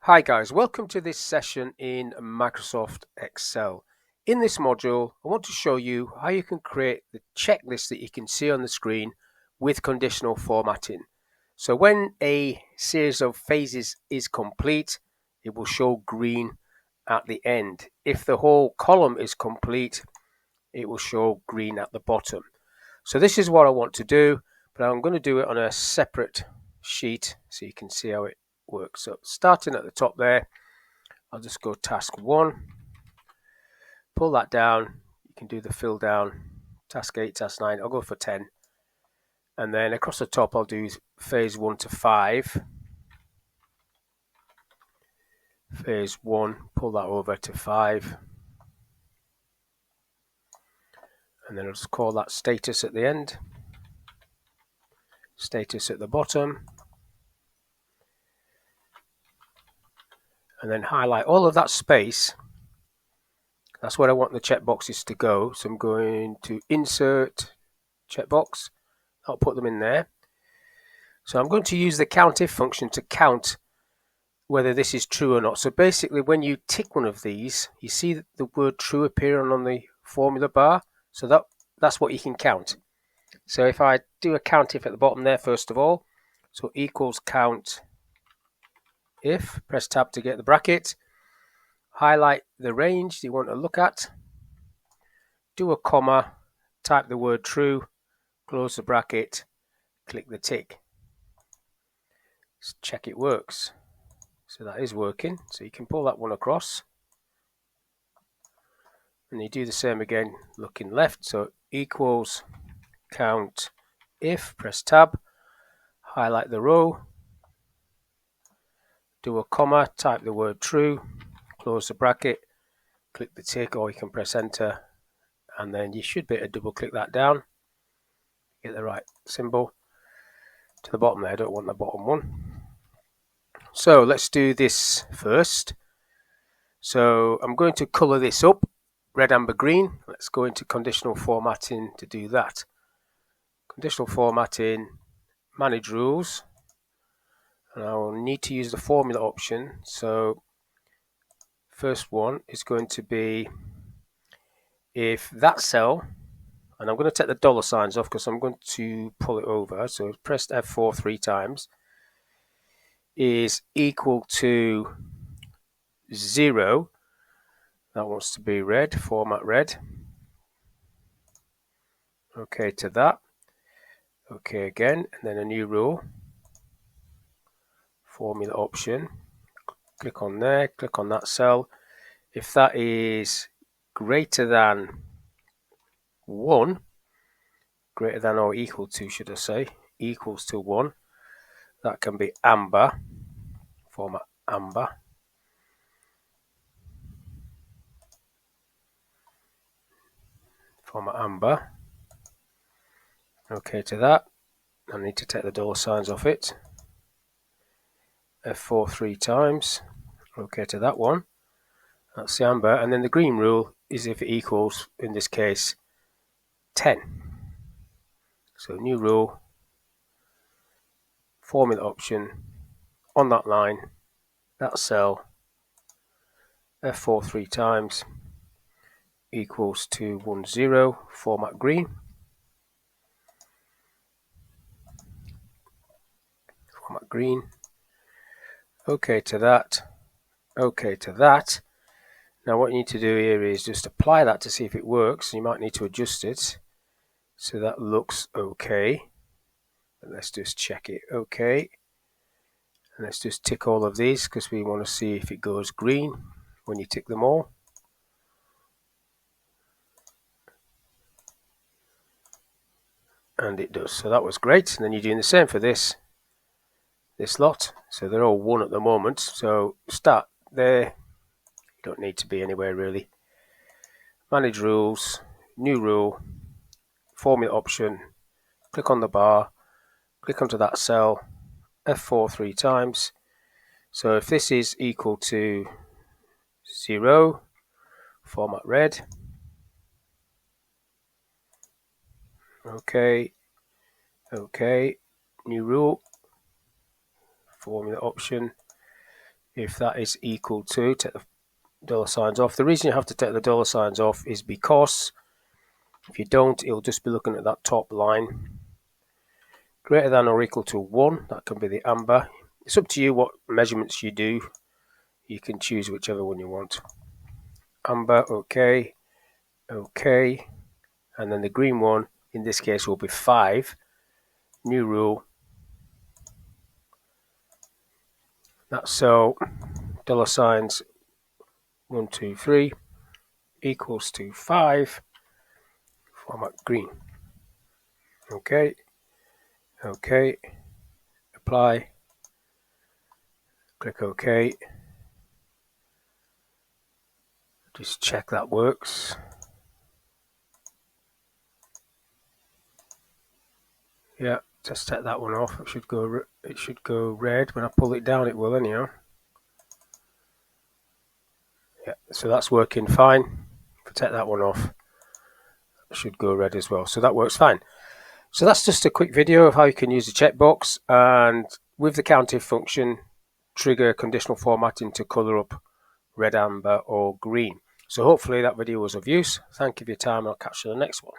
Hi guys, welcome to this session in Microsoft Excel. In this module, I want to show you how you can create the checklist that you can see on the screen with conditional formatting. So when a series of phases is complete, it will show green at the end. If the whole column is complete, it will show green at the bottom. So this is what I want to do, but I'm going to do it on a separate sheet so you can see how it works. So starting at the top there, I'll just go task 1, pull that down, you can do the fill down, task 8, task 9, I'll go for 10, and then across the top I'll do phase 1 to 5, phase 1, pull that over to 5, and then I'll just call that status at the end, status at the bottom, and then highlight all of that space. That's where I want the checkboxes to go, so I'm going to insert checkbox, I'll put them in there. So I'm going to use the Countif function to count whether this is true or not. So basically when you tick one of these, you see the word true appearing on the formula bar, so that's what you can count. So if I do a Countif at the bottom there first of all, so equals count if, press tab to get the bracket, highlight the range you want to look at, do a comma, type the word true, close the bracket, click the tick. Let's check it works. So that is working. So you can pull that one across. And you do the same again, looking left. So equals count if, press tab, highlight the row, do a comma, type the word true, close the bracket, click the tick, or you can press enter, and then you should be able to double click that down, get the right symbol to the bottom there. I don't want the bottom one. So let's do this first. So I'm going to color this up, red, amber, green. Let's go into conditional formatting to do that. Conditional formatting, manage rules, and I will need to use the formula option. So first one is going to be if that cell, and I'm going to take the dollar signs off because I'm going to pull it over, so press F4 3 times, is equal to 0, that wants to be red, format red, okay to that, okay again, and then a new rule, formula option, click on there, click on that cell. If that is greater than 1, greater than or equal to, should I say, equals to 1, that can be amber, format amber. Format amber. Okay to that. I need to take the dollar signs off it. F4 3 times. Okay to that one. That's the amber. And then the green rule is if it equals, in this case, 10. So new rule, formula option, on that line, that cell, F4 3 times, equals to 10, format green. Format green. Okay to that. Okay to that. Now what you need to do here is just apply that to see if it works. You might need to adjust it. So that looks okay. And let's just check it. Okay. And let's just tick all of these because we want to see if it goes green when you tick them all. And it does. So that was great. And then you're doing the same for this lot. So they're all 1 at the moment. So start there. You don't need to be anywhere really. Manage rules, new rule, formula option, click on the bar, click onto that cell, F4 3 times. So if this is equal to 0, format red. Okay, okay, new rule, formula option, if that is equal to, take the dollar signs off. The reason you have to take the dollar signs off is because if you don't, it'll just be looking at that top line. Greater than or equal to 1, that can be the amber. It's up to you what measurements you do. You can choose whichever one you want. Amber, okay, okay. And then the green one, in this case, will be 5. New rule. That's so dollar signs 1, 2, 3 equals to 5. Format green. Okay, okay. Apply. Click OK. Just check that works. Yeah, just take that one off. It should go red. When I pull it down, it will anyhow. Yeah, so that's working fine. If I take that one off, it should go red as well. So that works fine. So that's just a quick video of how you can use the checkbox, and with the Countif function, trigger conditional formatting to color up red, amber or green. So hopefully that video was of use. Thank you for your time. I'll catch you in the next one.